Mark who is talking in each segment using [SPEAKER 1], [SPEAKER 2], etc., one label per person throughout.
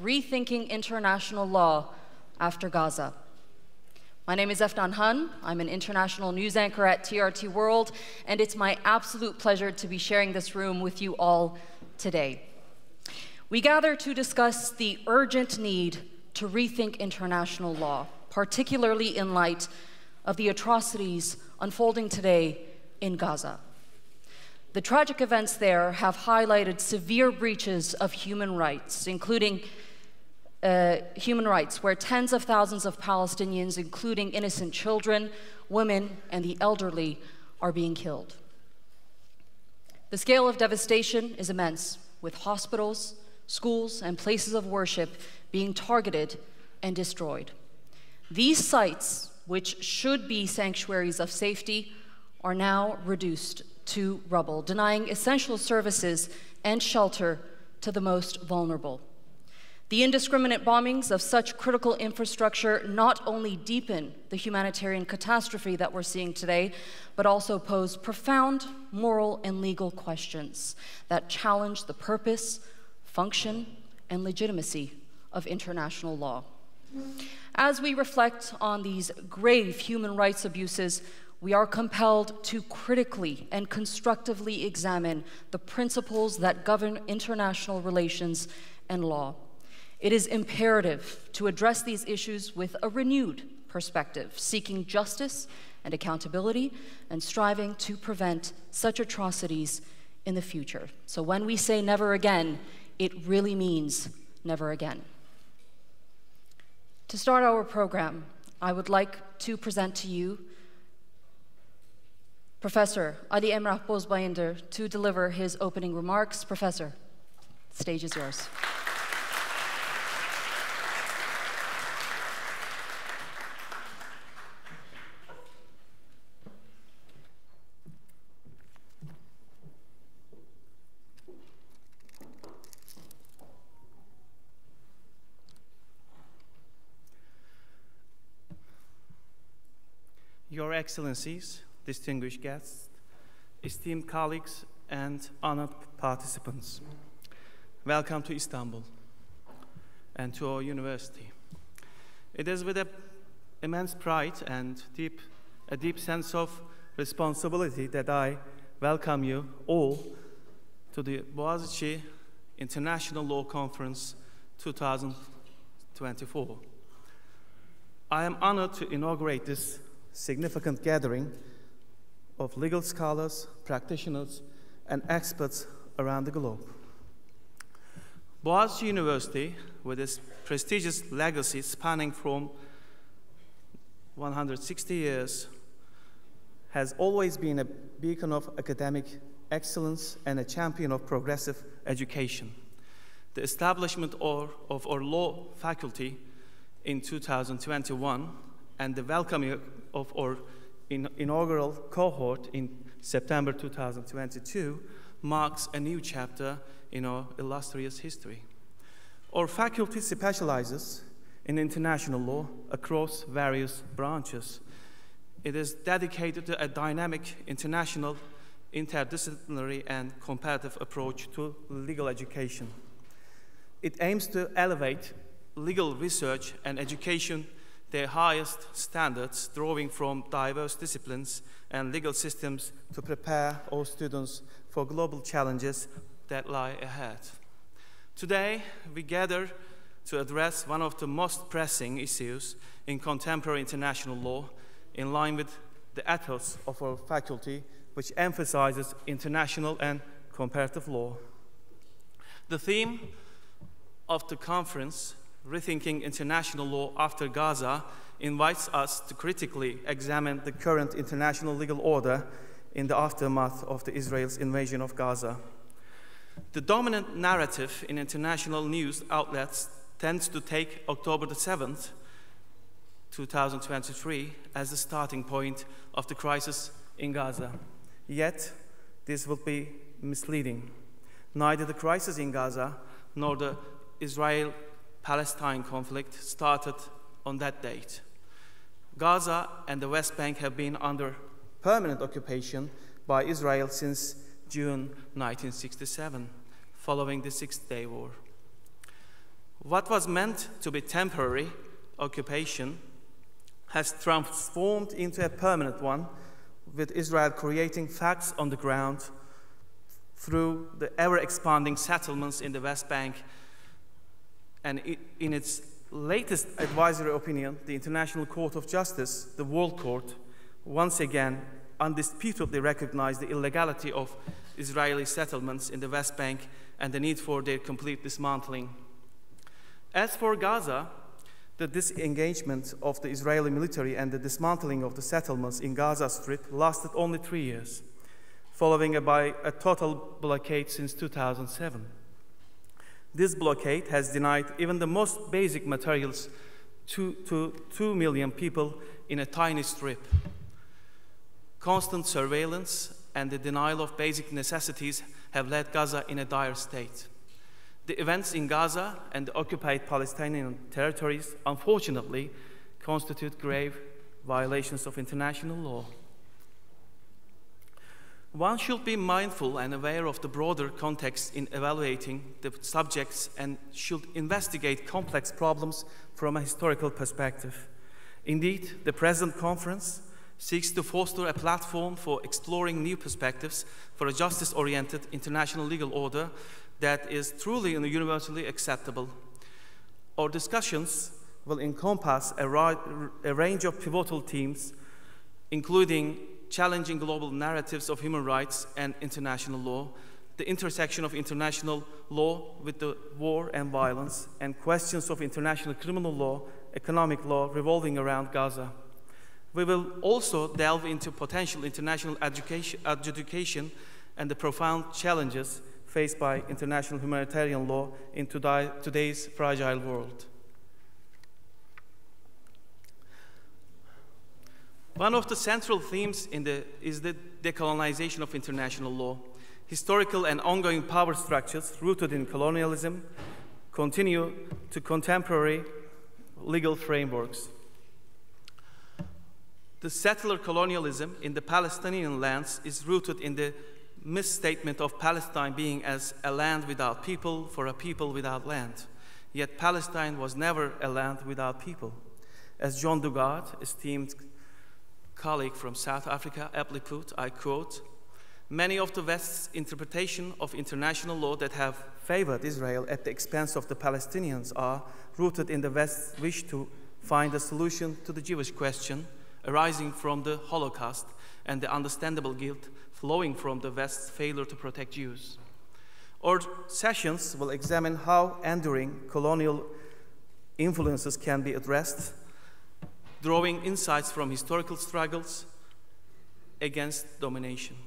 [SPEAKER 1] Rethinking International Law After Gaza. My name is Efnan Han. I'm an international news anchor at TRT World, and it's my absolute pleasure to be sharing this room with you all today. We gather to discuss the urgent need to rethink international law, particularly in light of the atrocities unfolding today in Gaza. The tragic events there have highlighted severe breaches of human rights, including human rights, where tens of thousands of Palestinians, including innocent children, women, and the elderly, are being killed. The scale of devastation is immense, with hospitals, schools, and places of worship being targeted and destroyed. These sites, which should be sanctuaries of safety, are now reduced to rubble, denying essential services and shelter to the most vulnerable. The indiscriminate bombings of such critical infrastructure not only deepen the humanitarian catastrophe that we're seeing today, but also pose profound moral and legal questions that challenge the purpose, function, and legitimacy of international law. As we reflect on these grave human rights abuses, we are compelled to critically and constructively examine the principles that govern international relations and law. It is imperative to address these issues with a renewed perspective, seeking justice and accountability and striving to prevent such atrocities in the future. So when we say never again, it really means never again. To start our program, I would like to present to you Professor Ali Emrah Bozbayındır to deliver his opening remarks. Professor, the stage is yours.
[SPEAKER 2] Your Excellencies, distinguished guests, esteemed colleagues, and honored participants, welcome to Istanbul and to our university. It is with immense pride and a deep sense of responsibility that I welcome you all to the Boğaziçi International Law Conference 2024. I am honored to inaugurate this significant gathering of legal scholars, practitioners, and experts around the globe. Boğaziçi University, with its prestigious legacy spanning from 160 years, has always been a beacon of academic excellence and a champion of progressive education. The establishment of our law faculty in 2021 and the welcoming of our inaugural cohort in September 2022 marks a new chapter in our illustrious history. Our faculty specializes in international law across various branches. It is dedicated to a dynamic international, interdisciplinary, and comparative approach to legal education. It aims to elevate legal research and education their highest standards, drawing from diverse disciplines and legal systems to prepare our students for global challenges that lie ahead. Today, we gather to address one of the most pressing issues in contemporary international law, in line with the ethos of our faculty, which emphasizes international and comparative law. The theme of the conference, Rethinking International Law After Gaza, invites us to critically examine the current international legal order in the aftermath of Israel's invasion of Gaza. The dominant narrative in international news outlets tends to take October the 7th, 2023, as the starting point of the crisis in Gaza. Yet, this will be misleading. Neither the crisis in Gaza nor the Israel-Palestine conflict started on that date. Gaza and the West Bank have been under permanent occupation by Israel since June 1967, following the Six-Day War. What was meant to be temporary occupation has transformed into a permanent one, with Israel creating facts on the ground through the ever-expanding settlements in the West Bank. And in its latest advisory opinion, the International Court of Justice, the World Court, once again undisputably recognized the illegality of Israeli settlements in the West Bank and the need for their complete dismantling. As for Gaza, the disengagement of the Israeli military and the dismantling of the settlements in Gaza Strip lasted only 3 years, following by a total blockade since 2007. This blockade has denied even the most basic materials to 2 million people in a tiny strip. Constant surveillance and the denial of basic necessities have led Gaza in a dire state. The events in Gaza and the occupied Palestinian territories, unfortunately, constitute grave violations of international law. One should be mindful and aware of the broader context in evaluating the subjects and should investigate complex problems from a historical perspective. Indeed, the present conference seeks to foster a platform for exploring new perspectives for a justice-oriented international legal order that is truly and universally acceptable. Our discussions will encompass a range of pivotal themes, including challenging global narratives of human rights and international law, the intersection of international law with the war and violence, and questions of international criminal law, economic law revolving around Gaza. We will also delve into potential international adjudication and the profound challenges faced by international humanitarian law in today's fragile world. One of the central themes is the decolonization of international law. Historical and ongoing power structures rooted in colonialism continue to contemporary legal frameworks. The settler colonialism in the Palestinian lands is rooted in the misstatement of Palestine being as a land without people for a people without land. Yet Palestine was never a land without people. As John Dugard, esteemed colleague from South Africa, aptly put, I quote, "Many of the West's interpretation of international law that have favored Israel at the expense of the Palestinians are rooted in the West's wish to find a solution to the Jewish question arising from the Holocaust and the understandable guilt flowing from the West's failure to protect Jews." Our sessions will examine how enduring colonial influences can be addressed, drawing insights from historical struggles against domination.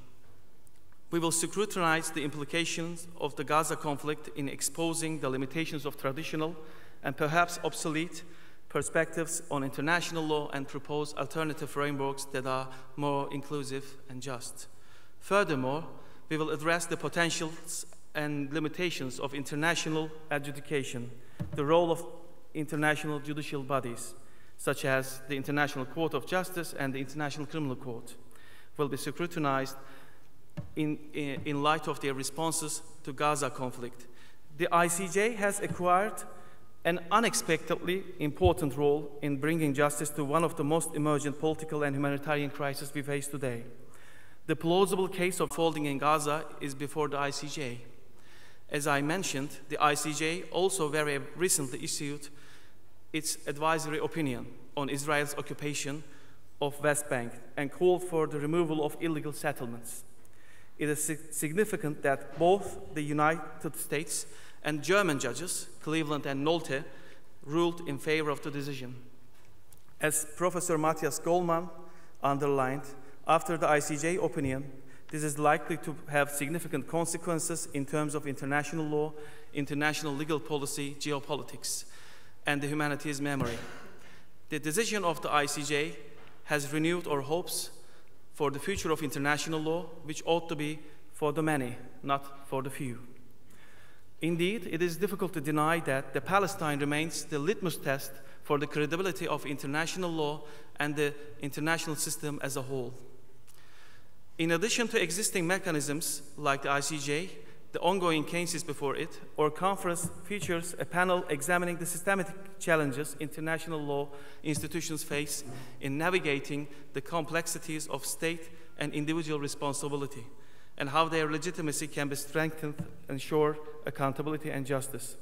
[SPEAKER 2] We will scrutinize the implications of the Gaza conflict in exposing the limitations of traditional and perhaps obsolete perspectives on international law and propose alternative frameworks that are more inclusive and just. Furthermore, we will address the potentials and limitations of international adjudication, the role of international judicial bodies, such as the International Court of Justice and the International Criminal Court, will be scrutinized in light of their responses to Gaza conflict. The ICJ has acquired an unexpectedly important role in bringing justice to one of the most emergent political and humanitarian crises we face today. The plausible case of unfolding in Gaza is before the ICJ. As I mentioned, the ICJ also very recently issued its advisory opinion on Israel's occupation of West Bank and called for the removal of illegal settlements. It is significant that both the United States and German judges, Cleveland and Nolte, ruled in favor of the decision. As Professor Matthias Goldmann underlined, after the ICJ opinion, this is likely to have significant consequences in terms of international law, international legal policy, geopolitics, and the humanities memory. The decision of the ICJ has renewed our hopes for the future of international law, which ought to be for the many, not for the few. Indeed, it is difficult to deny that Palestine remains the litmus test for the credibility of international law and the international system as a whole. In addition to existing mechanisms like the ICJ, the ongoing cases before it, our conference features a panel examining the systemic challenges international law institutions face in navigating the complexities of state and individual responsibility, and how their legitimacy can be strengthened to ensure accountability and justice.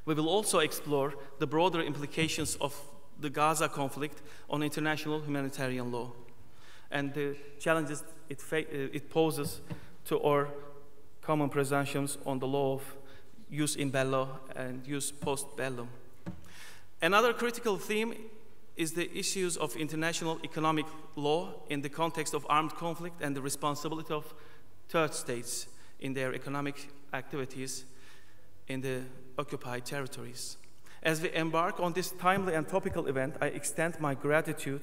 [SPEAKER 2] We will also explore the broader implications of the Gaza conflict on international humanitarian law and the challenges it poses to our common presumptions on the law of jus in bello and jus post bellum. Another critical theme is the issues of international economic law in the context of armed conflict and the responsibility of third states in their economic activities in the occupied territories. As we embark on this timely and topical event, I extend my gratitude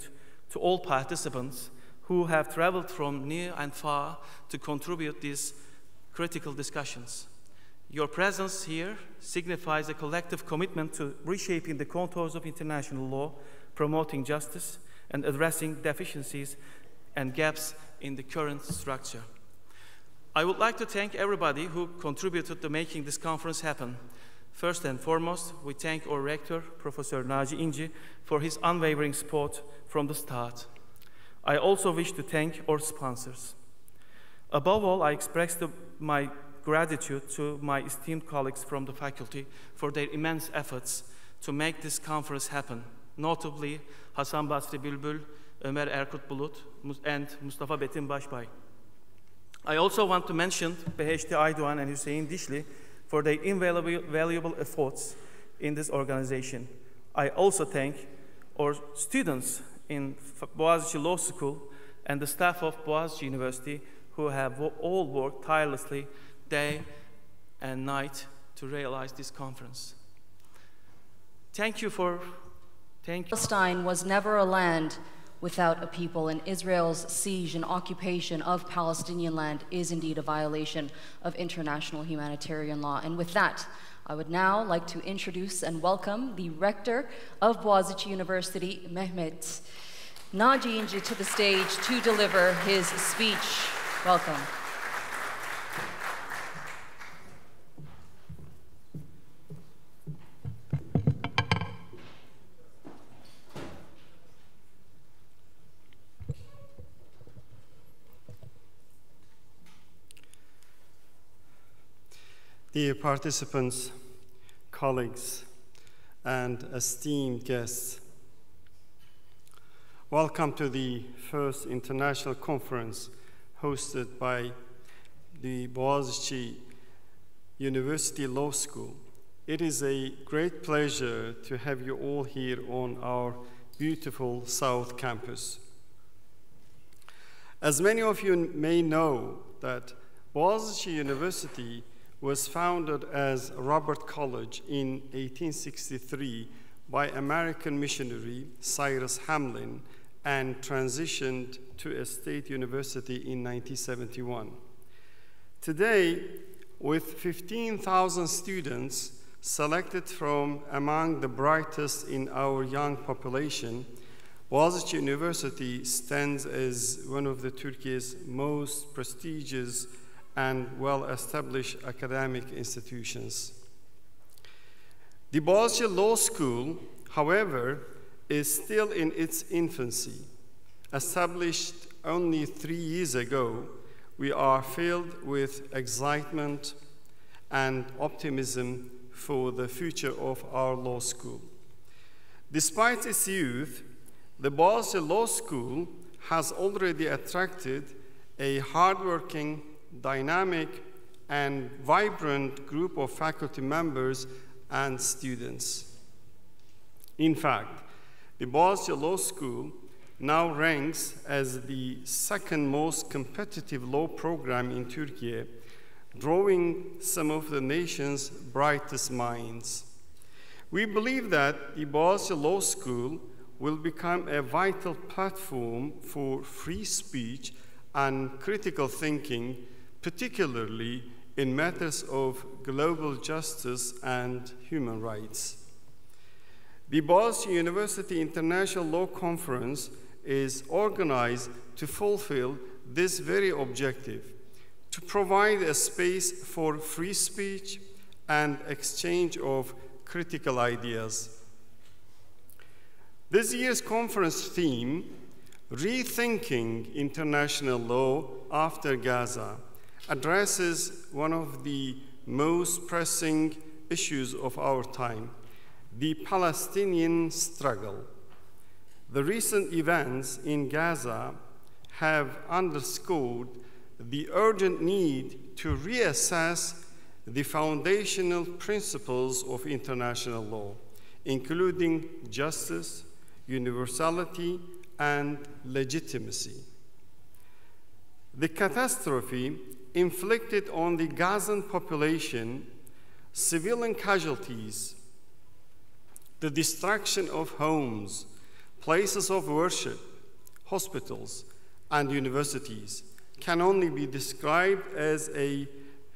[SPEAKER 2] to all participants who have traveled from near and far to contribute these critical discussions. Your presence here signifies a collective commitment to reshaping the contours of international law, promoting justice, and addressing deficiencies and gaps in the current structure. I would like to thank everybody who contributed to making this conference happen. First and foremost, we thank our rector, Professor Naci İnci, for his unwavering support from the start. I also wish to thank our sponsors. Above all, I express my gratitude to my esteemed colleagues from the faculty for their immense efforts to make this conference happen, notably Hasan Basri Bülbül, Ömer Erkut Bulut, and Mustafa Betin Başbay. I also want to mention Beheshti Aydoğan and Hüseyin Dişli for their invaluable efforts in this organization. I also thank our students in Boğaziçi Law School and the staff of Boğaziçi University who have all worked tirelessly day and night to realize this conference.
[SPEAKER 1] Palestine was never a land without a people, and Israel's siege and occupation of Palestinian land is indeed a violation of international humanitarian law. And with that, I would now like to introduce and welcome the rector of Boğaziçi University, Mehmet Naci İnci, to the stage to deliver his speech. Welcome.
[SPEAKER 3] Dear participants, colleagues, and esteemed guests, welcome to the first international conference hosted by the Boğaziçi University Law School. It is a great pleasure to have you all here on our beautiful South Campus. As many of you may know, that Boğaziçi University was founded as Robert College in 1863 by American missionary Cyrus Hamlin and transitioned to a state university in 1971. Today, with 15,000 students selected from among the brightest in our young population, Boğaziçi University stands as one of Turkey's most prestigious and well-established academic institutions. The Boğaziçi Law School, however, is still in its infancy. Established only 3 years ago, we are filled with excitement and optimism for the future of our law school. Despite its youth, the Boğaziçi Law School has already attracted a hardworking, dynamic, and vibrant group of faculty members and students. In fact, the Boğaziçi Law School now ranks as the second most competitive law program in Turkey, drawing some of the nation's brightest minds. We believe that the Boğaziçi Law School will become a vital platform for free speech and critical thinking, particularly in matters of global justice and human rights. The Boğaziçi University International Law Conference is organized to fulfill this very objective, to provide a space for free speech and exchange of critical ideas. This year's conference theme, Rethinking International Law After Gaza, addresses one of the most pressing issues of our time, the Palestinian struggle. The recent events in Gaza have underscored the urgent need to reassess the foundational principles of international law, including justice, universality, and legitimacy. The catastrophe inflicted on the Gazan population, civilian casualties, the destruction of homes, places of worship, hospitals, and universities can only be described as a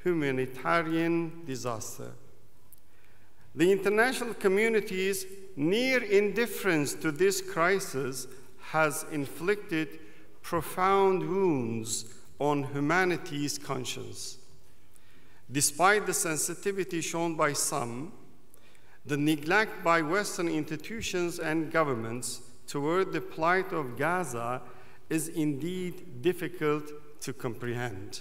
[SPEAKER 3] humanitarian disaster. The international community's near indifference to this crisis has inflicted profound wounds on humanity's conscience. Despite the sensitivity shown by some, the neglect by Western institutions and governments toward the plight of Gaza is indeed difficult to comprehend.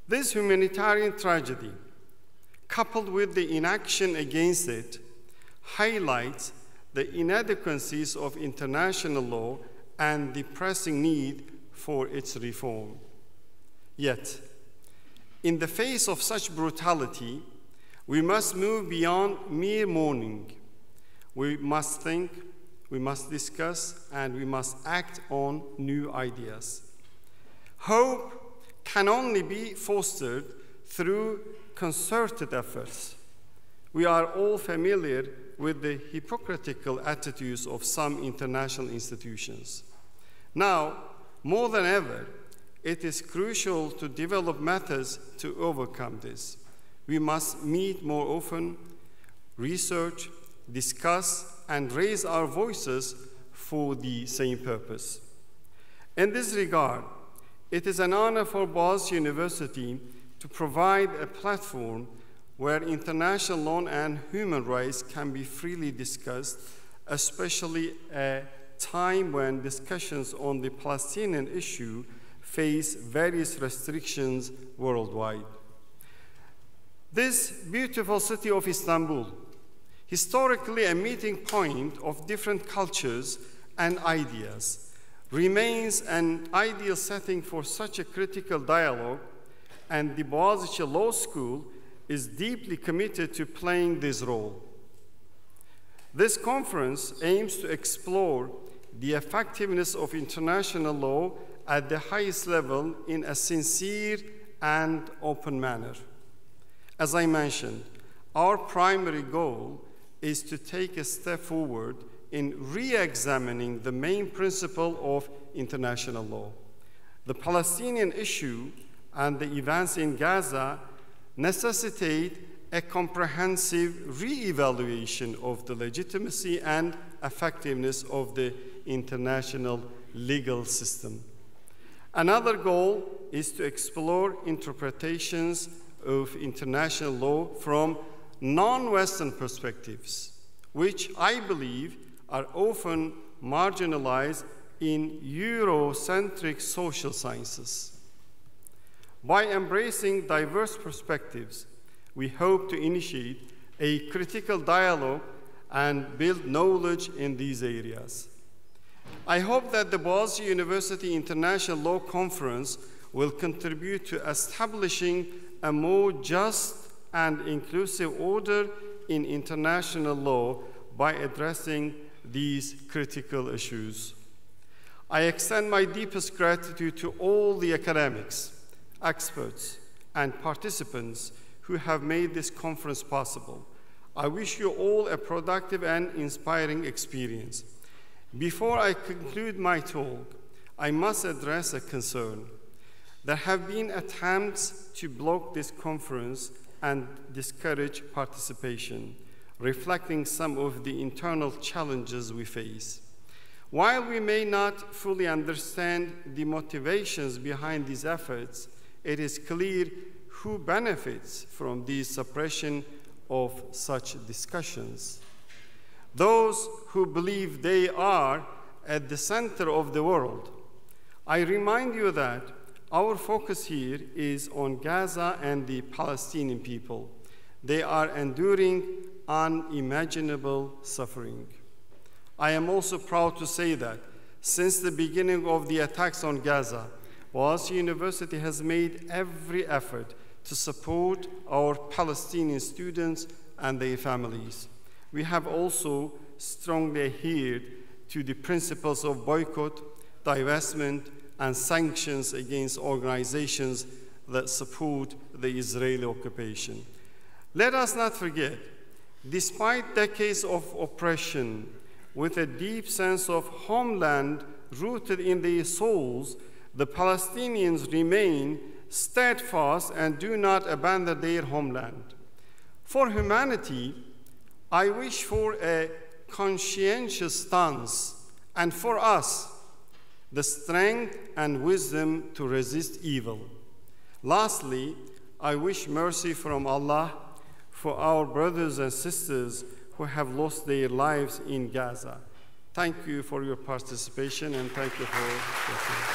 [SPEAKER 3] This humanitarian tragedy, coupled with the inaction against it, highlights the inadequacies of international law and the pressing need for its reform. Yet, in the face of such brutality, we must move beyond mere mourning. We must think, we must discuss, and we must act on new ideas. Hope can only be fostered through concerted efforts. We are all familiar with the hypocritical attitudes of some international institutions. Now, more than ever, it is crucial to develop methods to overcome this. We must meet more often, research, discuss, and raise our voices for the same purpose. In this regard, it is an honor for Boğaziçi University to provide a platform where international law and human rights can be freely discussed, especially at a time when discussions on the Palestinian issue face various restrictions worldwide. This beautiful city of Istanbul, historically a meeting point of different cultures and ideas, remains an ideal setting for such a critical dialogue, and the Boğaziçi Law School is deeply committed to playing this role. This conference aims to explore the effectiveness of international law at the highest level in a sincere and open manner. As I mentioned, our primary goal is to take a step forward in re-examining the main principle of international law. The Palestinian issue and the events in Gaza necessitate a comprehensive re-evaluation of the legitimacy and effectiveness of the international legal system. Another goal is to explore interpretations of international law from non-Western perspectives, which I believe are often marginalized in Eurocentric social sciences. By embracing diverse perspectives, we hope to initiate a critical dialogue and build knowledge in these areas. I hope that the Boğaziçi University International Law Conference will contribute to establishing a more just and inclusive order in international law by addressing these critical issues. I extend my deepest gratitude to all the academics, experts, and participants who have made this conference possible. I wish you all a productive and inspiring experience. Before I conclude my talk, I must address a concern. There have been attempts to block this conference and discourage participation, reflecting some of the internal challenges we face. While we may not fully understand the motivations behind these efforts, it is clear who benefits from the suppression of such discussions. Those who believe they are at the center of the world. I remind you that our focus here is on Gaza and the Palestinian people. They are enduring unimaginable suffering. I am also proud to say that since the beginning of the attacks on Gaza, Boğaziçi University has made every effort to support our Palestinian students and their families. We have also strongly adhered to the principles of boycott, divestment, and sanctions against organizations that support the Israeli occupation. Let us not forget, despite decades of oppression, with a deep sense of homeland rooted in their souls, the Palestinians remain steadfast and do not abandon their homeland. For humanity, I wish for a conscientious stance, and for us, the strength and wisdom to resist evil. Lastly, I wish mercy from Allah for our brothers and sisters who have lost their lives in Gaza. Thank you for your participation, and thank you for listening.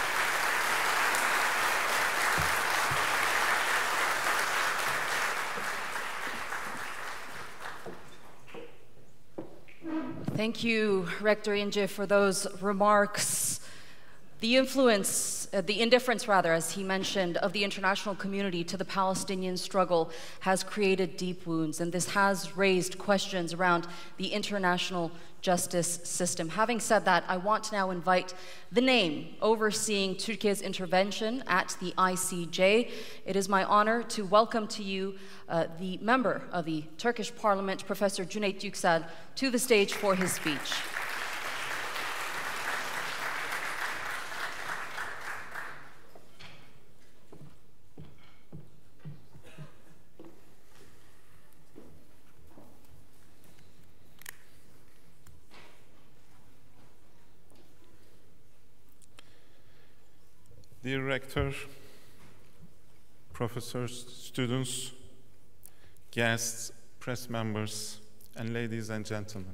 [SPEAKER 1] Thank you, Rector Ince, for those remarks. The indifference, as he mentioned, of the international community to the Palestinian struggle has created deep wounds, and this has raised questions around the international justice system. Having said that, I want to now invite the name overseeing Turkey's intervention at the ICJ. It is my honor to welcome to you the member of the Turkish Parliament, Professor Cüneyt Yüksel, to the stage for his speech.
[SPEAKER 4] Dear Rector, professors, students, guests, press members, and ladies and gentlemen.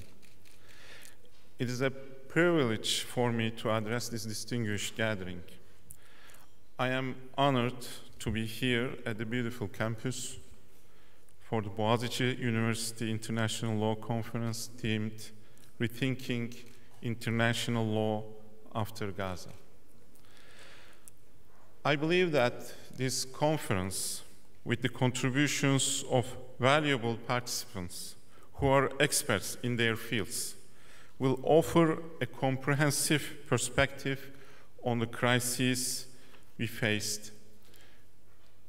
[SPEAKER 4] It is a privilege for me to address this distinguished gathering. I am honored to be here at the beautiful campus for the Boğaziçi University International Law Conference themed Rethinking International Law After Gaza. I believe that this conference, with the contributions of valuable participants who are experts in their fields, will offer a comprehensive perspective on the crises we faced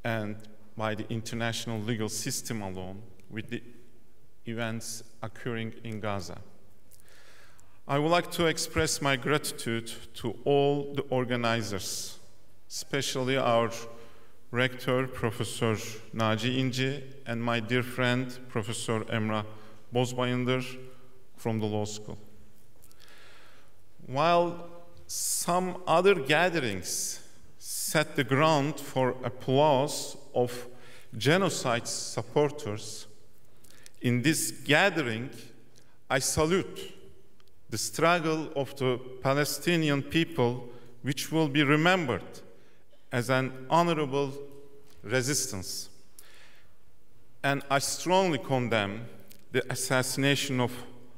[SPEAKER 4] and by the international legal system alone with the events occurring in Gaza. I would like to express my gratitude to all the organizers, especially our rector, Professor Naci İnci, and my dear friend, Professor Emrah Bozbayındır from the law school. While some other gatherings set the ground for applause of genocide supporters, in this gathering, I salute the struggle of the Palestinian people, which will be remembered as an honorable resistance. And I strongly condemn the assassination of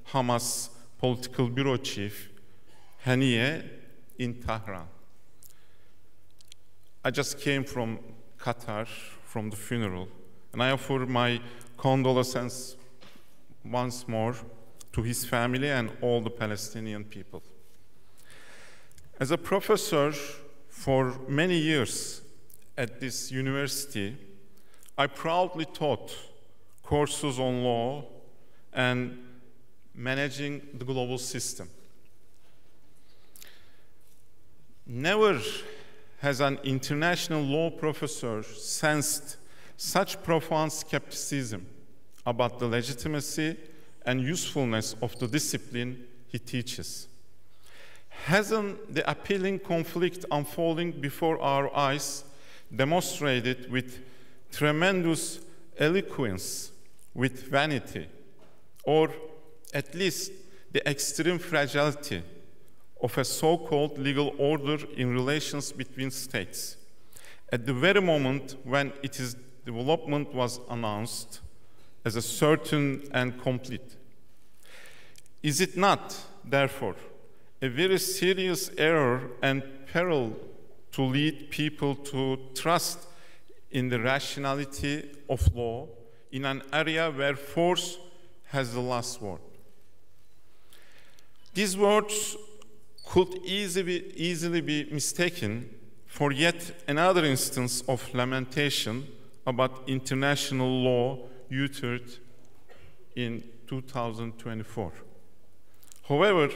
[SPEAKER 4] Hamas political bureau chief, Haniyeh, in Tehran. I just came from Qatar, from the funeral, and I offer my condolences once more to his family and all the Palestinian people. As a professor for many years at this university, I proudly taught courses on law and managing the global system. Never has an international law professor sensed such profound skepticism about the legitimacy and usefulness of the discipline he teaches. Hasn't the appealing conflict unfolding before our eyes demonstrated with tremendous eloquence, with vanity, or at least the extreme fragility of a so-called legal order in relations between states, at the very moment when its development was announced as a certain and complete? Is it not, therefore, a very serious error and peril to lead people to trust in the rationality of law in an area where force has the last word? These words could easily be mistaken for yet another instance of lamentation about international law uttered in 2024. However,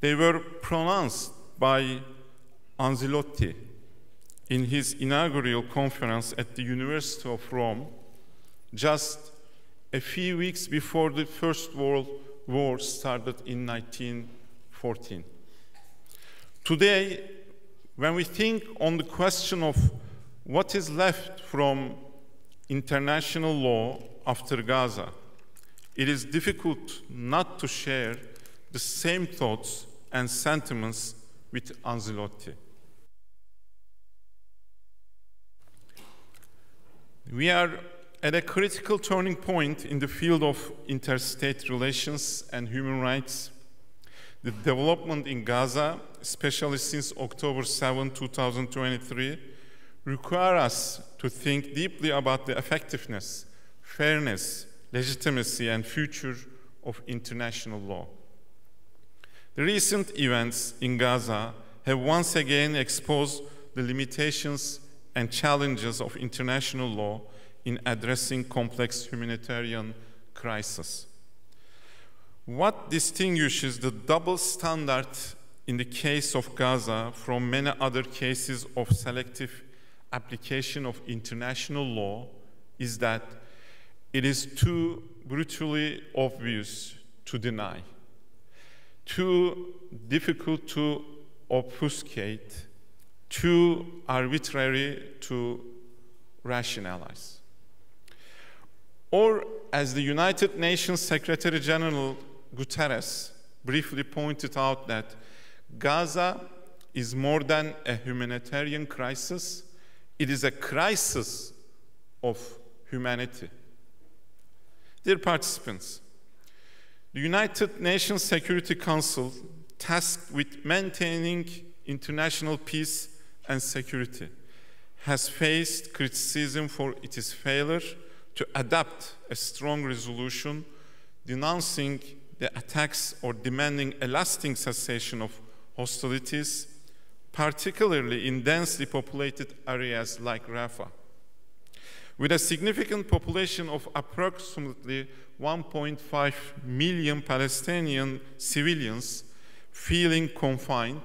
[SPEAKER 4] they were pronounced by Ancelotti in his inaugural conference at the University of Rome just a few weeks before the First World War started in 1914. Today, when we think on the question of what is left from international law after Gaza, it is difficult not to share the same thoughts and sentiments with Ancelotti. We are at a critical turning point in the field of interstate relations and human rights. The development in Gaza, especially since October 7, 2023, require us to think deeply about the effectiveness, fairness, legitimacy, and future of international law. The recent events in Gaza have once again exposed the limitations and challenges of international law in addressing complex humanitarian crises. What distinguishes the double standard in the case of Gaza from many other cases of selective application of international law is that it is too brutally obvious to deny, too difficult to obfuscate, too arbitrary to rationalize. Or, as the United Nations Secretary General Guterres briefly pointed out, that Gaza is more than a humanitarian crisis, it is a crisis of humanity. Dear participants, the United Nations Security Council, tasked with maintaining international peace and security, has faced criticism for its failure to adopt a strong resolution denouncing the attacks or demanding a lasting cessation of hostilities, particularly in densely populated areas like Rafah. With a significant population of approximately 1.5 million Palestinian civilians feeling confined,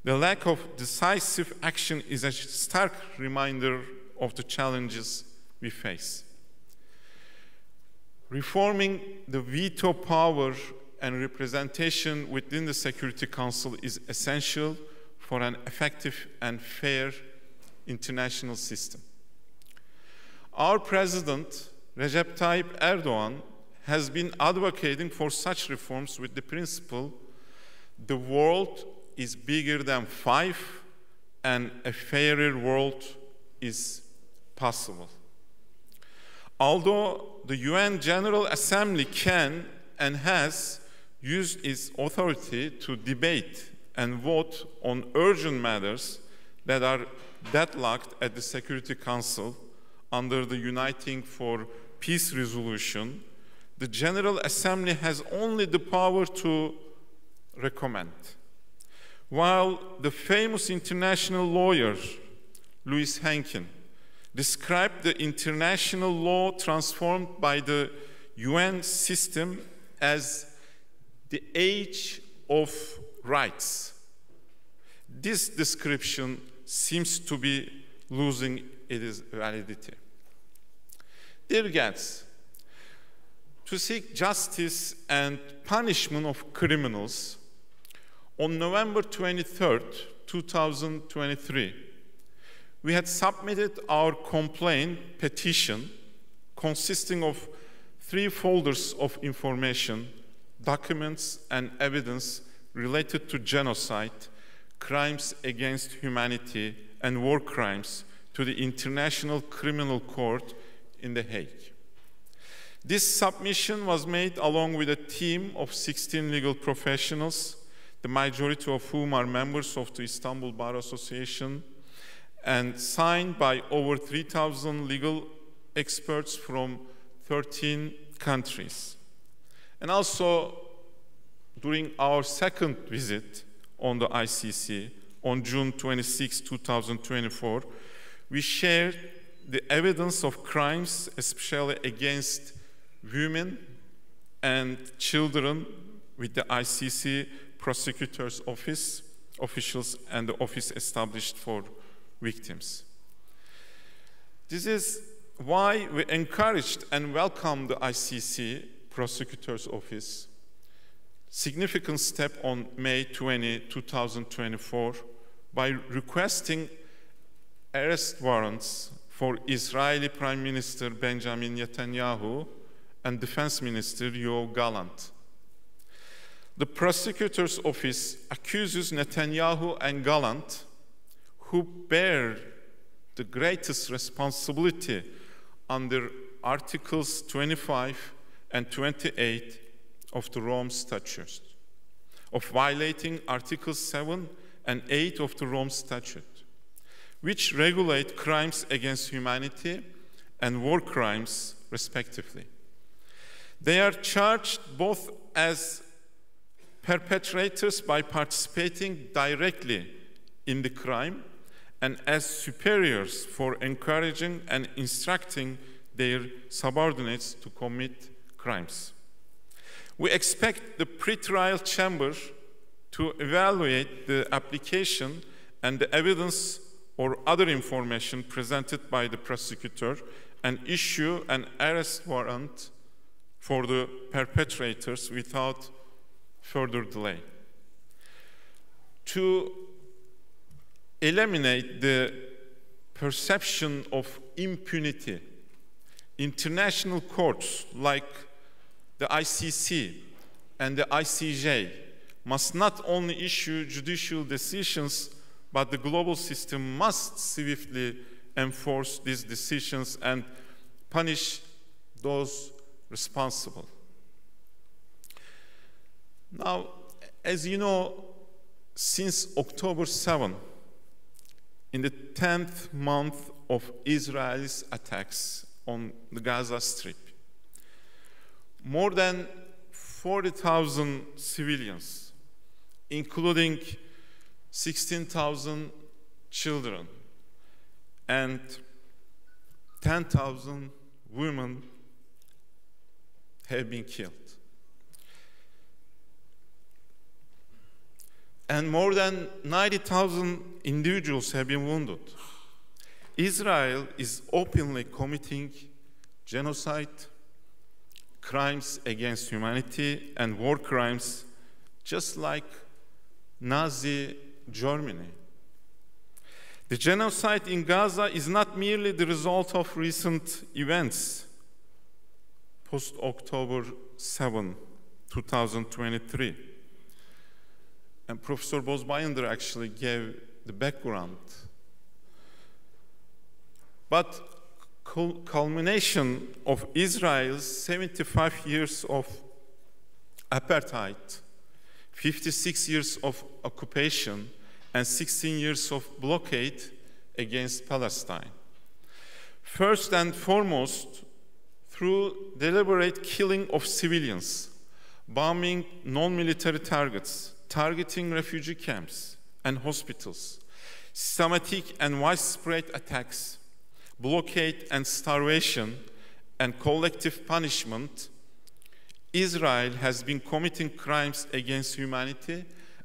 [SPEAKER 4] the lack of decisive action is a stark reminder of the challenges we face. Reforming the veto power and representation within the Security Council is essential for an effective and fair international system. Our President, Recep Tayyip Erdogan, has been advocating for such reforms with the principle, the world is bigger than 5 and a fairer world is possible. Although the UN General Assembly can and has used its authority to debate and vote on urgent matters that are deadlocked at the Security Council under the Uniting for Peace resolution, the General Assembly has only the power to recommend. While the famous international lawyer, Louis Henkin, described the international law transformed by the UN system as the age of rights. This description seems to be losing its validity. Dear guests, to seek justice and punishment of criminals On November 23rd, 2023, we had submitted our complaint petition consisting of 3 folders of information, documents, and evidence related to genocide, crimes against humanity, and war crimes to the International Criminal Court in The Hague. This submission was made along with a team of 16 legal professionals, the majority of whom are members of the Istanbul Bar Association, and signed by over 3,000 legal experts from 13 countries. And also, during our second visit on the ICC on June 26, 2024, we shared the evidence of crimes, especially against women and children, with the ICC Prosecutor's Office, officials, and the office established for victims. This is why we encouraged and welcomed the ICC Prosecutor's Office significant step on May 20, 2024 by requesting arrest warrants for Israeli Prime Minister Benjamin Netanyahu and Defense Minister Yoav Gallant. The prosecutor's office accuses Netanyahu and Gallant, who bear the greatest responsibility under Articles 25 and 28 of the Rome Statute, of violating Articles 7 and 8 of the Rome Statute, which regulate crimes against humanity and war crimes, respectively. They are charged both as perpetrators by participating directly in the crime and as superiors for encouraging and instructing their subordinates to commit crimes. We expect the pre-trial chamber to evaluate the application and the evidence or other information presented by the prosecutor and issue an arrest warrant for the perpetrators without further delay. To eliminate the perception of impunity, international courts like the ICC and the ICJ must not only issue judicial decisions, but the global system must swiftly enforce these decisions and punish those responsible. Now, as you know, since October 7, in the 10th month of Israel's attacks on the Gaza Strip, more than 40,000 civilians, including 16,000 children and 10,000 women, have been killed. And more than 90,000 individuals have been wounded. Israel is openly committing genocide, crimes against humanity, and war crimes, just like Nazi Germany. The genocide in Gaza is not merely the result of recent events, post-October 7, 2023. And Professor Bozbayındır actually gave the background. But culmination of Israel's 75 years of apartheid, 56 years of occupation, and 16 years of blockade against Palestine. First and foremost, through deliberate killing of civilians, bombing non-military targets, targeting refugee camps and hospitals, systematic and widespread attacks, blockade and starvation, and collective punishment, Israel has been committing crimes against humanity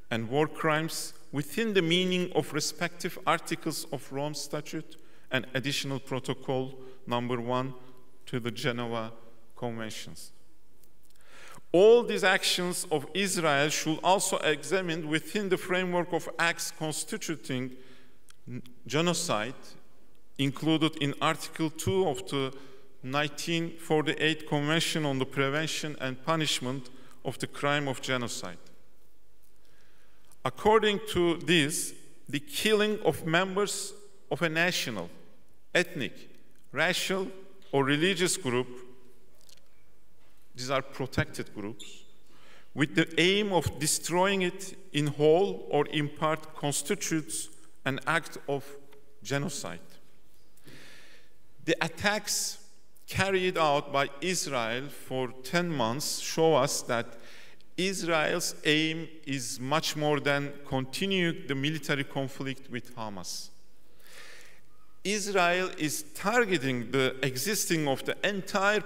[SPEAKER 4] and war crimes within the meaning of respective articles of Rome Statute and Additional Protocol number 1 to the Geneva Conventions. All these actions of Israel should also be examined within the framework of acts constituting genocide, included in Article 2 of the 1948 Convention on the Prevention and Punishment of the Crime of Genocide. According to this, the killing of members of a national, ethnic, racial, or religious group, these are protected groups, with the aim of destroying it in whole or in part constitutes an act of genocide. The attacks carried out by Israel for 10 months show us that Israel's aim is much more than continuing the military conflict with Hamas. Israel is targeting the existing of the entire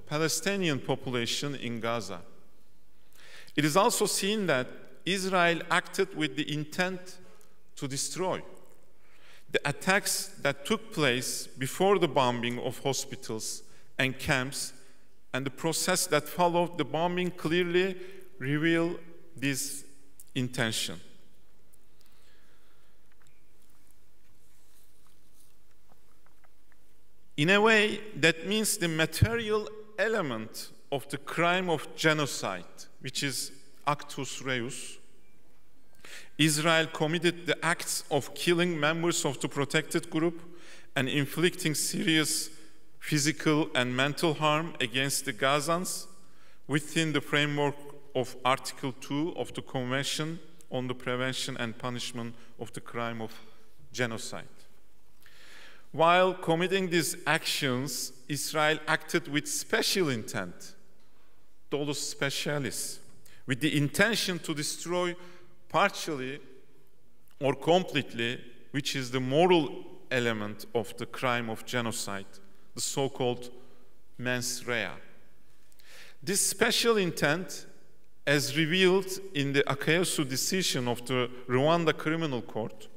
[SPEAKER 4] Palestinian population in Gaza. It is also seen that Israel acted with the intent to destroy. The attacks that took place before the bombing of hospitals and camps and the process that followed the bombing clearly reveal this intention. In a way, that means the material element of the crime of genocide, which is actus reus, Israel committed the acts of killing members of the protected group and inflicting serious physical and mental harm against the Gazans within the framework of Article 2 of the Convention on the Prevention and Punishment of the Crime of Genocide. While committing these actions, Israel acted with special intent, dolus specialis, with the intention to destroy partially or completely, which is the moral element of the crime of genocide, the so-called mens rea. This special intent, as revealed in the Akayasu decision of the Rwanda Criminal Court,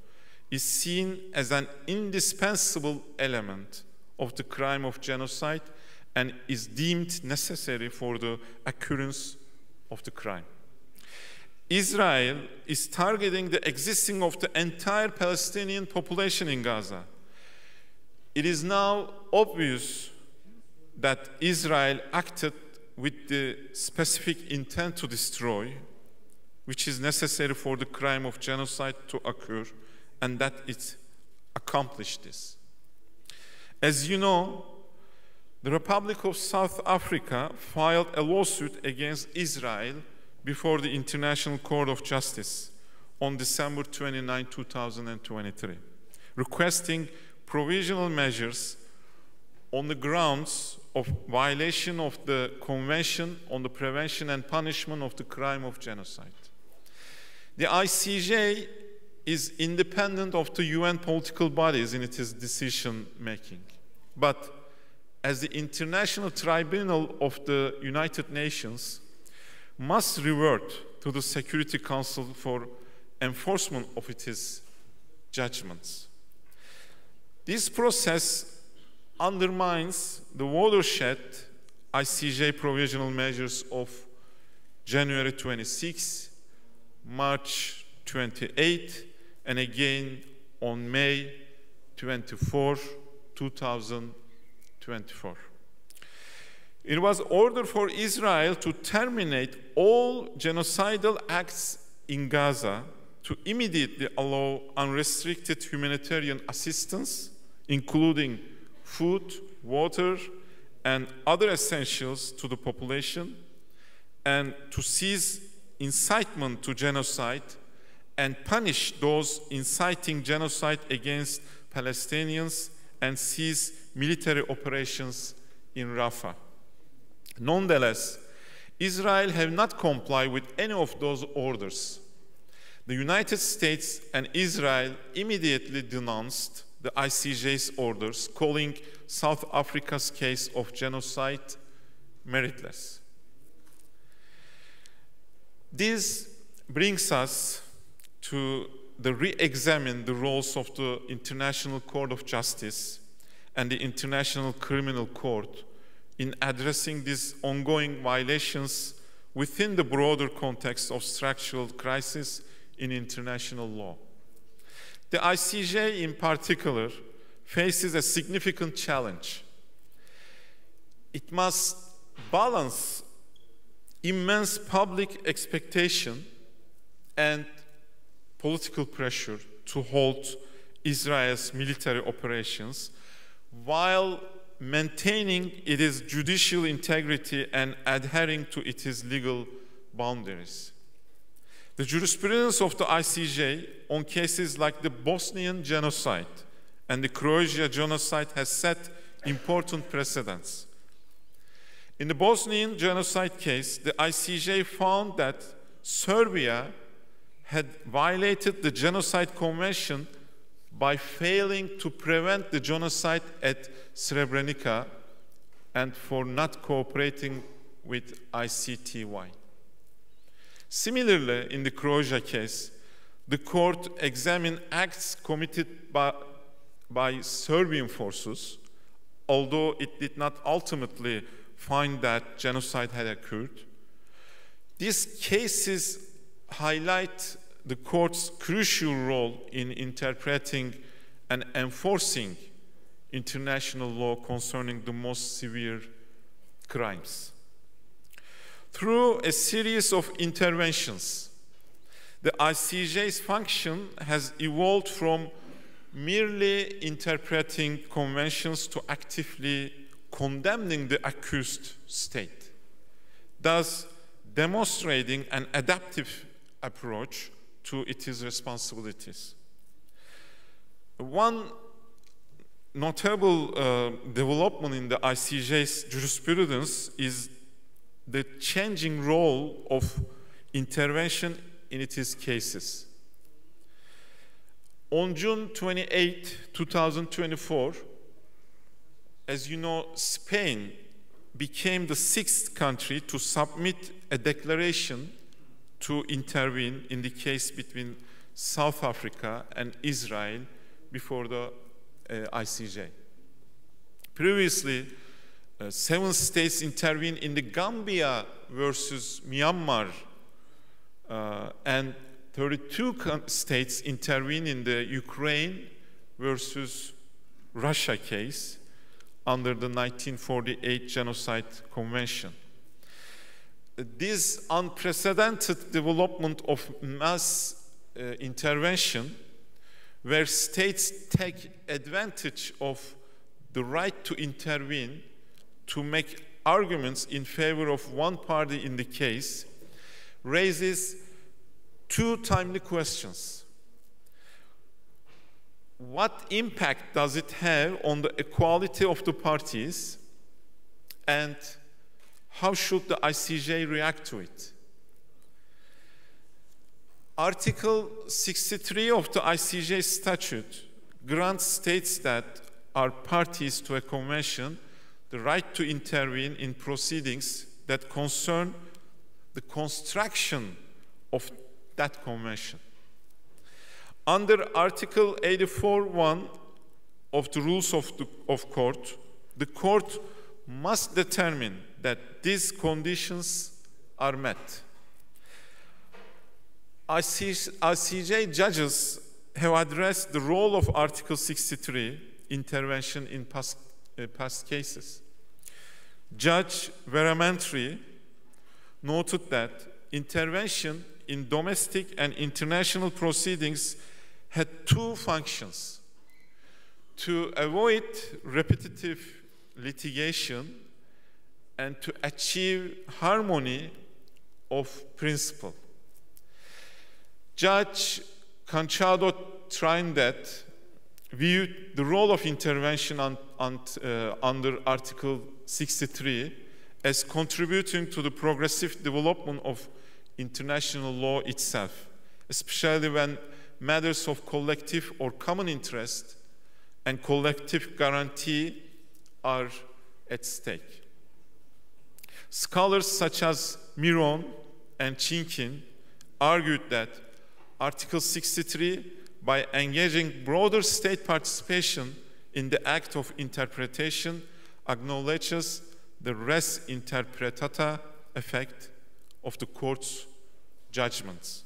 [SPEAKER 4] is seen as an indispensable element of the crime of genocide and is deemed necessary for the occurrence of the crime. Israel is targeting the existing of the entire Palestinian population in Gaza. It is now obvious that Israel acted with the specific intent to destroy, which is necessary for the crime of genocide to occur, and that it accomplished this. As you know, the Republic of South Africa filed a lawsuit against Israel before the International Court of Justice on December 29, 2023, requesting provisional measures on the grounds of violation of the Convention on the Prevention and Punishment of the Crime of Genocide. The ICJ is independent of the UN political bodies in its decision-making. But as the International Tribunal of the United Nations must revert to the Security Council for enforcement of its judgments. This process undermines the watershed ICJ provisional measures of January 26, March 28, and again on May 24, 2024. It was ordered for Israel to terminate all genocidal acts in Gaza, to immediately allow unrestricted humanitarian assistance, including food, water, and other essentials to the population, and to cease incitement to genocide and punish those inciting genocide against Palestinians and cease military operations in Rafah. Nonetheless, Israel have not complied with any of those orders. The United States and Israel immediately denounced the ICJ's orders, calling South Africa's case of genocide meritless. This brings us to re-examine the roles of the International Court of Justice and the International Criminal Court in addressing these ongoing violations within the broader context of structural crisis in international law. The ICJ in particular faces a significant challenge. It must balance immense public expectation and political pressure to halt Israel's military operations while maintaining its judicial integrity and adhering to its legal boundaries. The jurisprudence of the ICJ on cases like the Bosnian genocide and the Croatia genocide has set important precedents. In the Bosnian genocide case, the ICJ found that Serbia had violated the Genocide Convention by failing to prevent the genocide at Srebrenica and for not cooperating with ICTY. Similarly, in the Croatia case, the court examined acts committed by Serbian forces, although it did not ultimately find that genocide had occurred. These cases highlight the court's crucial role in interpreting and enforcing international law concerning the most severe crimes. Through a series of interventions, the ICJ's function has evolved from merely interpreting conventions to actively condemning the accused state, thus demonstrating an adaptive approach to its responsibilities. One notable development in the ICJ's jurisprudence is the changing role of intervention in its cases. On June 28, 2024, as you know, Spain became the 6th country to submit a declaration to intervene in the case between South Africa and Israel before the ICJ. Previously, 7 states intervened in the Gambia versus Myanmar, and 32 states intervened in the Ukraine versus Russia case under the 1948 Genocide Convention. This unprecedented development of mass intervention, where states take advantage of the right to intervene to make arguments in favor of one party in the case, raises 2 timely questions. What impact does it have on the equality of the parties, and how should the ICJ react to it? Article 63 of the ICJ statute grants states that are parties to a convention the right to intervene in proceedings that concern the construction of that convention. Under Article 84(1) of the Rules of Court, the court must determine that these conditions are met. ICJ judges have addressed the role of Article 63 intervention in past cases. Judge Veramantri noted that intervention in domestic and international proceedings had 2 functions: to avoid repetitive litigation and to achieve harmony of principle. Judge Conchado Trinidad viewed the role of intervention under Article 63 as contributing to the progressive development of international law itself, especially when matters of collective or common interest and collective guarantee are at stake. Scholars such as Miron and Chinkin argued that Article 63, by engaging broader state participation in the act of interpretation, acknowledges the res interpretata effect of the court's judgments.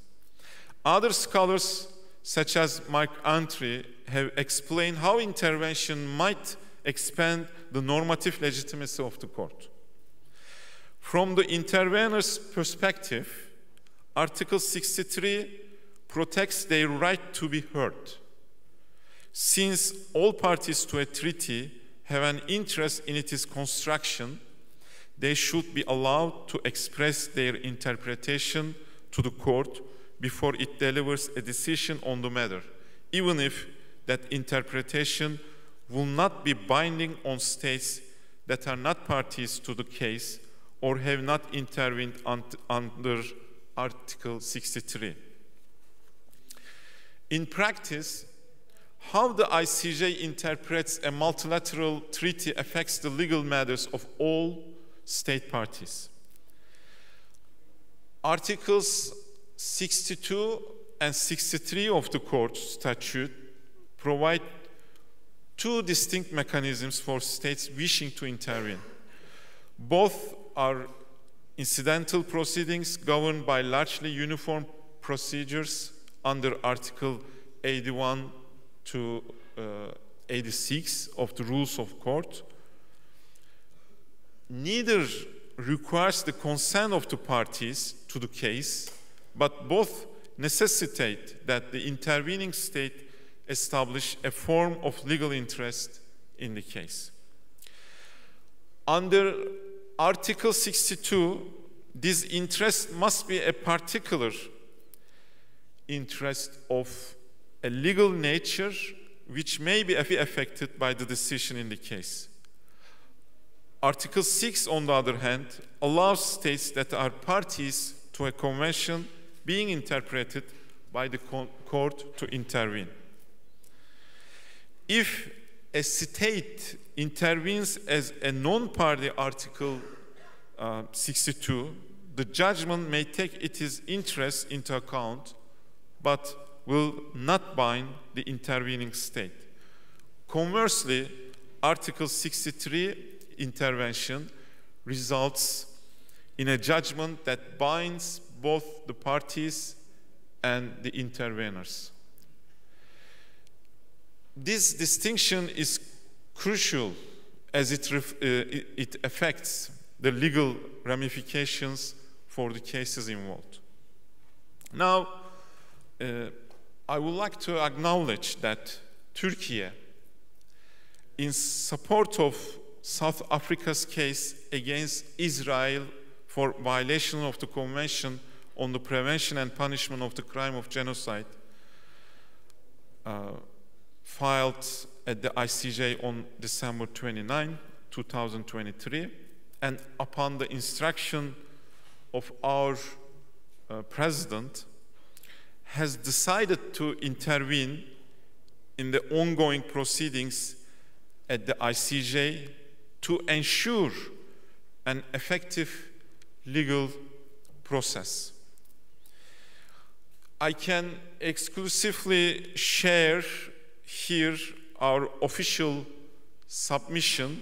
[SPEAKER 4] Other scholars, such as Mark Antry, have explained how intervention might expand the normative legitimacy of the court. From the intervener's perspective, Article 63 protects their right to be heard. Since all parties to a treaty have an interest in its construction, they should be allowed to express their interpretation to the court before it delivers a decision on the matter, even if that interpretation will not be binding on states that are not parties to the case or have not intervened under Article 63. In practice, how the ICJ interprets a multilateral treaty affects the legal matters of all state parties. Articles 62 and 63 of the court statute provide two distinct mechanisms for states wishing to intervene. Both are incidental proceedings governed by largely uniform procedures under Article 81 to 86 of the Rules of Court. Neither requires the consent of the parties to the case, but both necessitate that the intervening state establish a form of legal interest in the case. Under Article 62, this interest must be a particular interest of a legal nature which may be affected by the decision in the case. Article 6, on the other hand, allows states that are parties to a convention being interpreted by the court to intervene. If a state intervenes as a non-party, Article 62, the judgment may take its interests into account, but will not bind the intervening state. Conversely, Article 63 intervention results in a judgment that binds both the parties and the interveners. This distinction is crucial as it affects the legal ramifications for the cases involved. Now, I would like to acknowledge that Turkey, in support of South Africa's case against Israel for violation of the Convention on the Prevention and Punishment of the Crime of Genocide, filed at the ICJ on December 29, 2023, and upon the instruction of our President, has decided to intervene in the ongoing proceedings at the ICJ to ensure an effective legal process. I can exclusively share here our official submission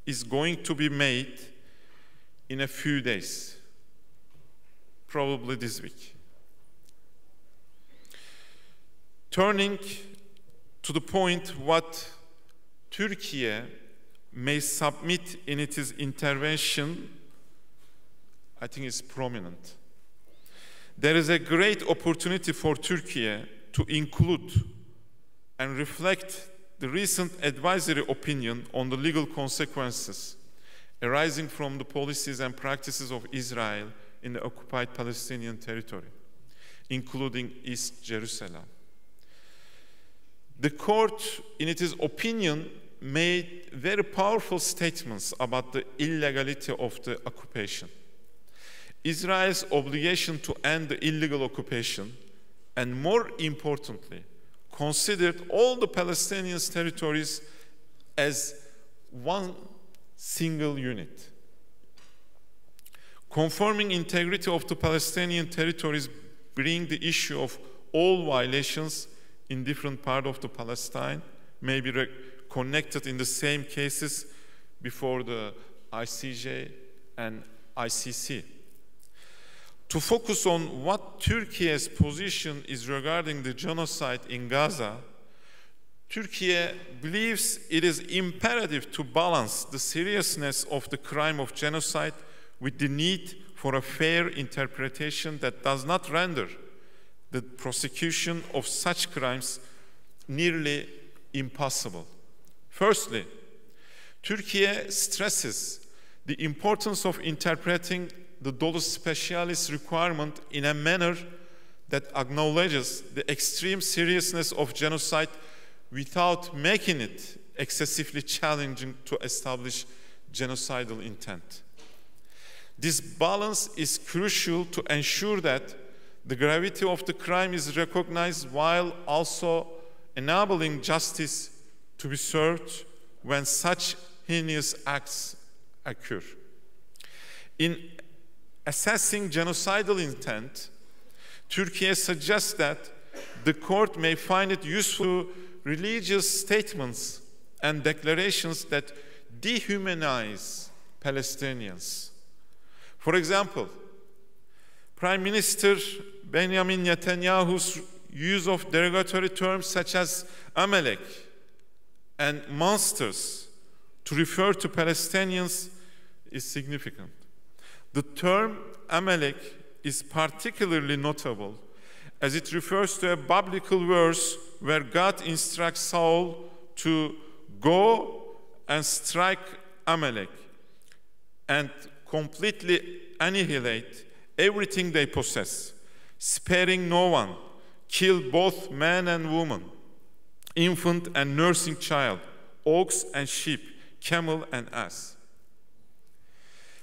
[SPEAKER 4] is going to be made in a few days, probably this week. Turning to the point what Turkey may submit in its intervention, I think is prominent. There is a great opportunity for Turkey to include and reflect the recent advisory opinion on the legal consequences arising from the policies and practices of Israel in the occupied Palestinian territory, including East Jerusalem. The court, in its opinion, made very powerful statements about the illegality of the occupation, Israel's obligation to end the illegal occupation, and more importantly, considered all the Palestinian territories as one single unit. Confirming integrity of the Palestinian territories bring the issue of all violations in different parts of the Palestine may be connected in the same cases before the ICJ and ICC. To focus on what Turkey's position is regarding the genocide in Gaza, Turkey believes it is imperative to balance the seriousness of the crime of genocide with the need for a fair interpretation that does not render the prosecution of such crimes nearly impossible. Firstly, Turkey stresses the importance of interpreting the dolus specialis requirement in a manner that acknowledges the extreme seriousness of genocide without making it excessively challenging to establish genocidal intent. This balance is crucial to ensure that the gravity of the crime is recognized while also enabling justice to be served when such heinous acts occur. In assessing genocidal intent, Turkey suggests that the court may find it useful to religious statements and declarations that dehumanize Palestinians. For example, Prime Minister Benjamin Netanyahu's use of derogatory terms such as Amalek and monsters to refer to Palestinians is significant. The term Amalek is particularly notable as it refers to a biblical verse where God instructs Saul to go and strike Amalek and completely annihilate everything they possess, sparing no one, kill both man and woman, infant and nursing child, ox and sheep, camel and ass.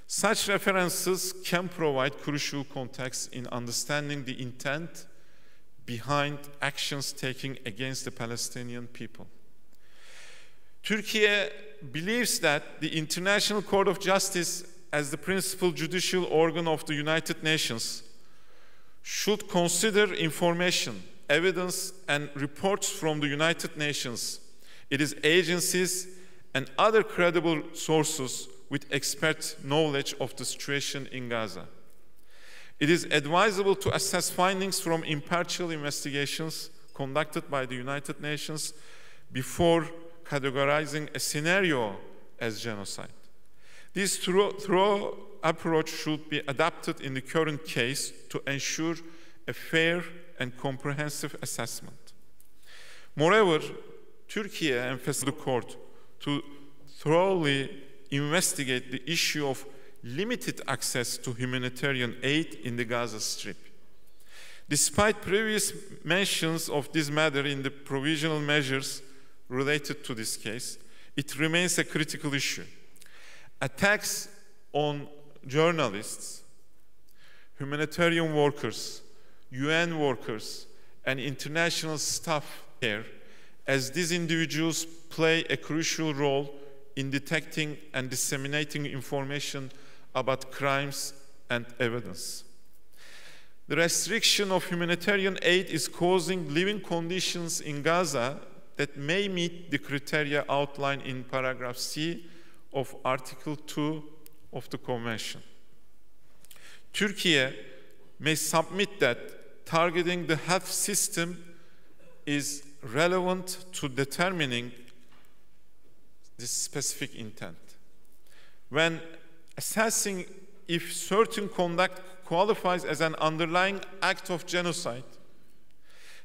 [SPEAKER 4] Such references can provide crucial context in understanding the intent behind actions taken against the Palestinian people. Turkey believes that the International Court of Justice, as the principal judicial organ of the United Nations, should consider information, evidence, and reports from the United Nations, its agencies, and other credible sources with expert knowledge of the situation in Gaza. It is advisable to assess findings from impartial investigations conducted by the United Nations before categorizing a scenario as genocide. This thorough approach should be adapted in the current case to ensure a fair and comprehensive assessment. Moreover, Turkey emphasized the court to thoroughly investigate the issue of limited access to humanitarian aid in the Gaza Strip. Despite previous mentions of this matter in the provisional measures related to this case, it remains a critical issue. Attacks on journalists, humanitarian workers, UN workers, and international staff here, as these individuals play a crucial role in detecting and disseminating information about crimes and evidence. The restriction of humanitarian aid is causing living conditions in Gaza that may meet the criteria outlined in paragraph C of Article 2 of the Convention. Turkey may submit that targeting the health system is relevant to determining this specific intent. When assessing if certain conduct qualifies as an underlying act of genocide,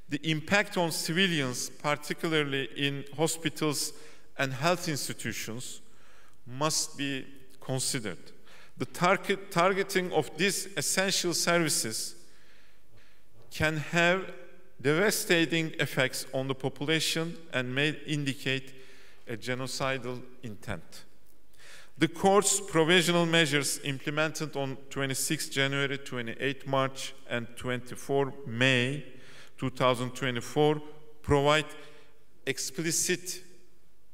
[SPEAKER 4] the impact on civilians, particularly in hospitals and health institutions, must be considered. The targeting of these essential services can have devastating effects on the population and may indicate a genocidal intent. The court's provisional measures implemented on 26 January, 28 March, and 24 May 2024 provide explicit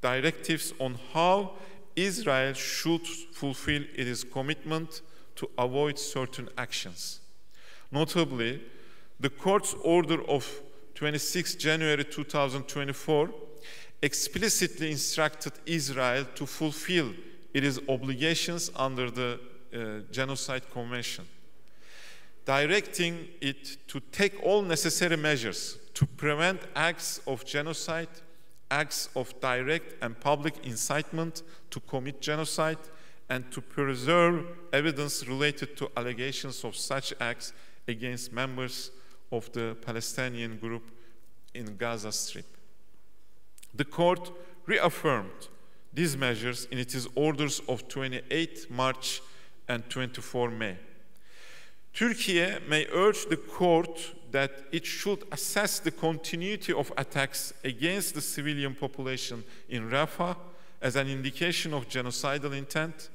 [SPEAKER 4] directives on how Israel should fulfill its commitment to avoid certain actions. Notably, the court's order of 26 January 2024 explicitly instructed Israel to fulfill its obligations under the Genocide Convention. directing it to take all necessary measures to prevent acts of genocide, acts of direct and public incitement to commit genocide, and to preserve evidence related to allegations of such acts against members of the Palestinian group in Gaza Strip. The court reaffirmed these measures in its orders of 28 March and 24 May. Turkey may urge the court that it should assess the continuity of attacks against the civilian population in Rafah as an indication of genocidal intent,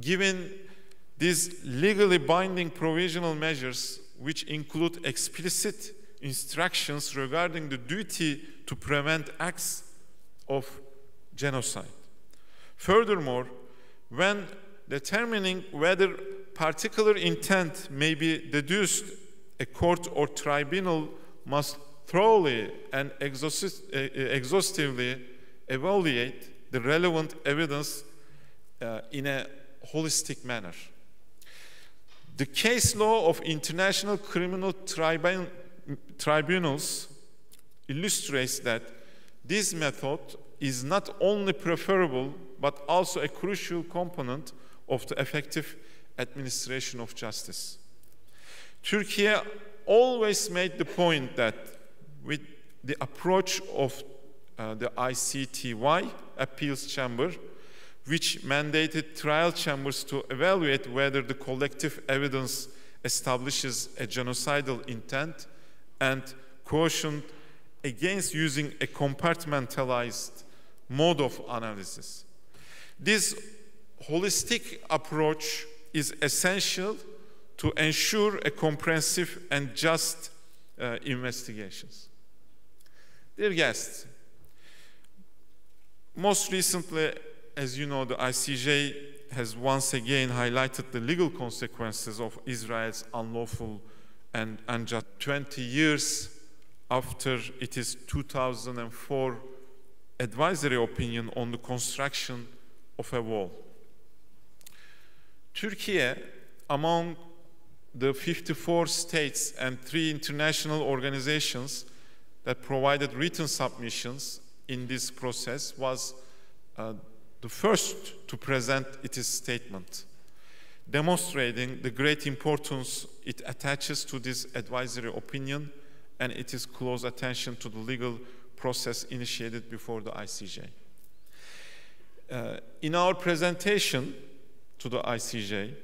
[SPEAKER 4] given these legally binding provisional measures, which include explicit instructions regarding the duty to prevent acts of genocide. Furthermore, when determining whether particular intent may be deduced, a court or tribunal must thoroughly and exhaustively evaluate the relevant evidence in a holistic manner. The case law of international criminal tribunals illustrates that this method is not only preferable but also a crucial component of the effective administration of justice. Turkey always made the point that with the approach of the ICTY appeals chamber, which mandated trial chambers to evaluate whether the collective evidence establishes a genocidal intent and cautioned against using a compartmentalized mode of analysis. This holistic approach is essential to ensure a comprehensive and just investigations. Dear guests, most recently, as you know, the ICJ has once again highlighted the legal consequences of Israel's unlawful and unjust 20 years after its 2004 advisory opinion on the construction of a wall. Turkey, among the 54 states and 3 international organizations that provided written submissions in this process, was the first to present its statement, demonstrating the great importance it attaches to this advisory opinion and its close attention to the legal process initiated before the ICJ. In our presentation to the ICJ,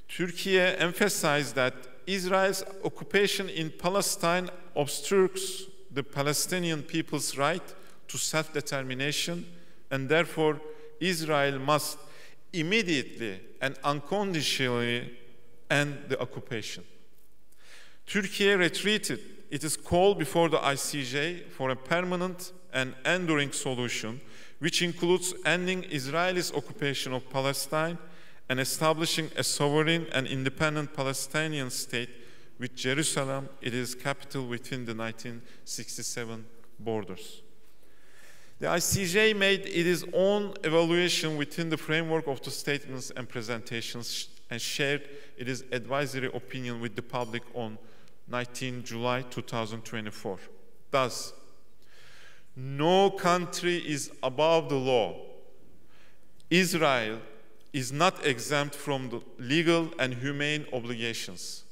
[SPEAKER 4] Turkey emphasized that Israel's occupation in Palestine obstructs the Palestinian people's right to self-determination, and therefore Israel must immediately and unconditionally end the occupation. Turkey retreated its call before the ICJ for a permanent and enduring solution, which includes ending Israel's occupation of Palestine and establishing a sovereign and independent Palestinian state with Jerusalem, its capital, within the 1967 borders. The ICJ made its own evaluation within the framework of the statements and presentations and shared its advisory opinion with the public on 19 July 2024. Thus, no country is above the law. Israel is not exempt from the legal and humane obligations.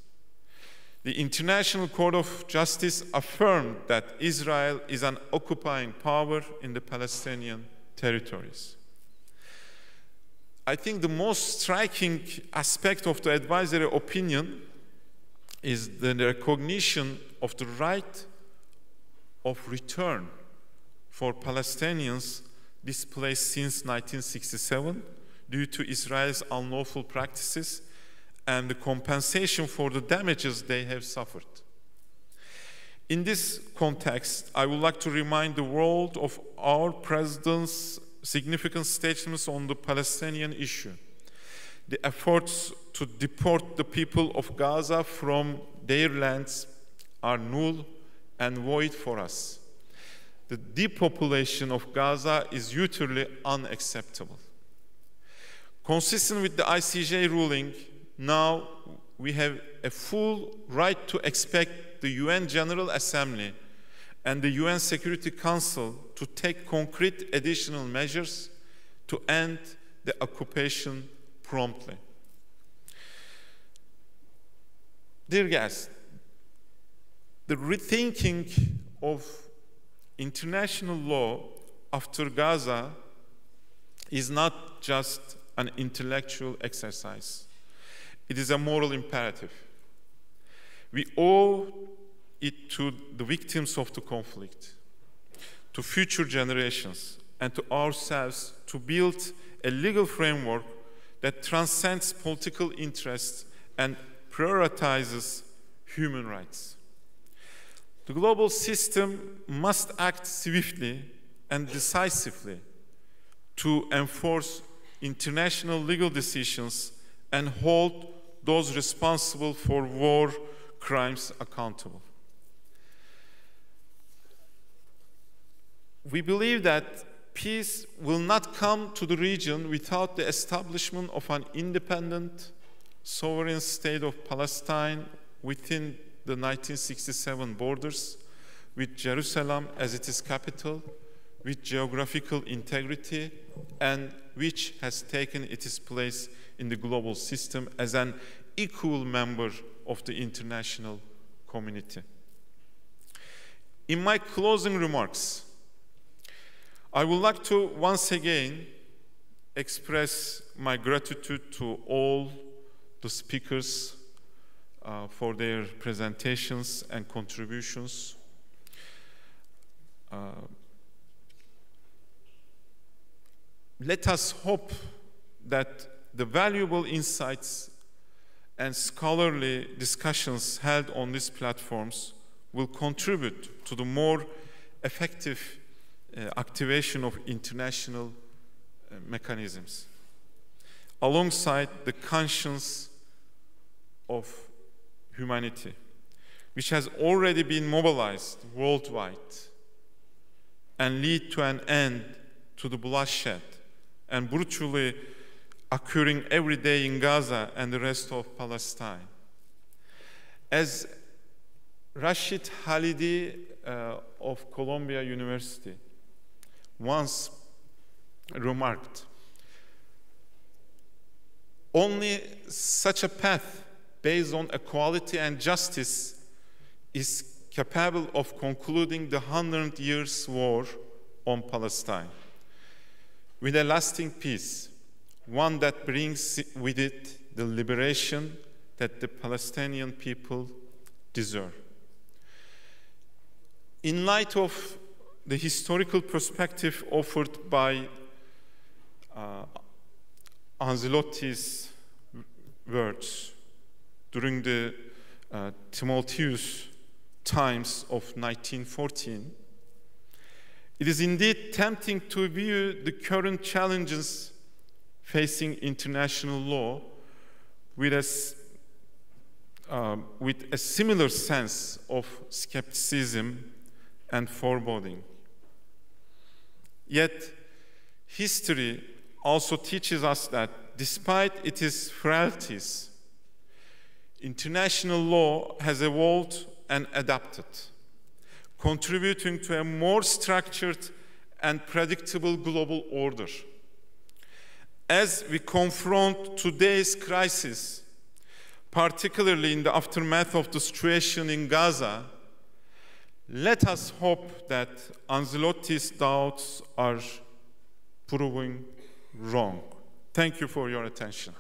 [SPEAKER 4] The International Court of Justice affirmed that Israel is an occupying power in the Palestinian territories. I think the most striking aspect of the advisory opinion is the recognition of the right of return for Palestinians displaced since 1967 due to Israel's unlawful practices and the compensation for the damages they have suffered. In this context, I would like to remind the world of our President's significant statements on the Palestinian issue. The efforts to deport the people of Gaza from their lands are null and void for us. The depopulation of Gaza is utterly unacceptable. Consistent with the ICJ ruling, now we have a full right to expect the UN General Assembly and the UN Security Council to take concrete additional measures to end the occupation promptly. Dear guests, the rethinking of international law after Gaza is not just an intellectual exercise. It is a moral imperative. We owe it to the victims of the conflict, to future generations, and to ourselves to build a legal framework that transcends political interests and prioritizes human rights. The global system must act swiftly and decisively to enforce international legal decisions and hold those responsible for war crimes accountable. We believe that peace will not come to the region without the establishment of an independent, sovereign state of Palestine within the 1967 borders, with Jerusalem as its capital, with geographical integrity, and which has taken its place in the global system as an equal member of the international community. In my closing remarks, I would like to once again express my gratitude to all the speakers for their presentations and contributions. Let us hope that the valuable insights and scholarly discussions held on these platforms will contribute to the more effective activation of international mechanisms, alongside the conscience of humanity, which has already been mobilized worldwide, and lead to an end to the bloodshed and brutally occurring every day in Gaza and the rest of Palestine. As Rashid Khalidi of Columbia University once remarked, only such a path based on equality and justice is capable of concluding the 100 years war on Palestine with a lasting peace, one that brings with it the liberation that the Palestinian people deserve. In light of the historical perspective offered by Ancelotti's words during the tumultuous times of 1914, it is indeed tempting to view the current challenges facing international law with a similar sense of skepticism and foreboding. Yet, history also teaches us that despite its frailties, international law has evolved and adapted, contributing to a more structured and predictable global order. As we confront today's crisis, particularly in the aftermath of the situation in Gaza, let us hope that Ancelotti's doubts are proving wrong. Thank you for your attention.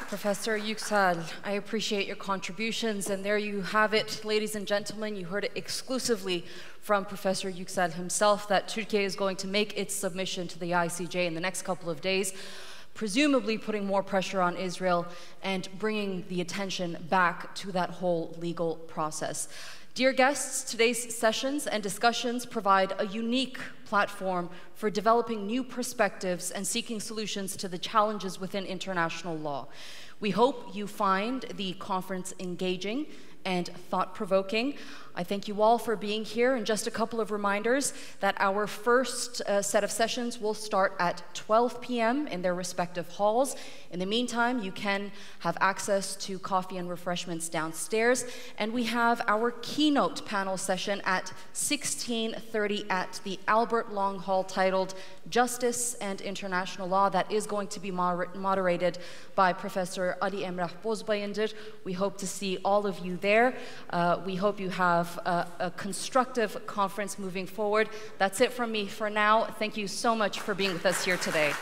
[SPEAKER 1] Professor Yüksel, I appreciate your contributions, and there you have it, ladies and gentlemen. You heard it exclusively from Professor Yüksel himself that Turkey is going to make its submission to the ICJ in the next couple of days, presumably putting more pressure on Israel and bringing the attention back to that whole legal process. Dear guests, today's sessions and discussions provide a unique platform for developing new perspectives and seeking solutions to the challenges within international law. We hope you find the conference engaging and thought-provoking. I thank you all for being here, and just a couple of reminders that our first set of sessions will start at 12 p.m. in their respective halls. In the meantime, you can have access to coffee and refreshments downstairs, and we have our keynote panel session at 16:30 at the Albert Long Hall titled Justice and International Law. That is going to be moderated by Professor Ali Emrah Bozbayındır. We hope to see all of you there. We hope you have a constructive conference moving forward. That's it from me for now. Thank you so much for being with us here today.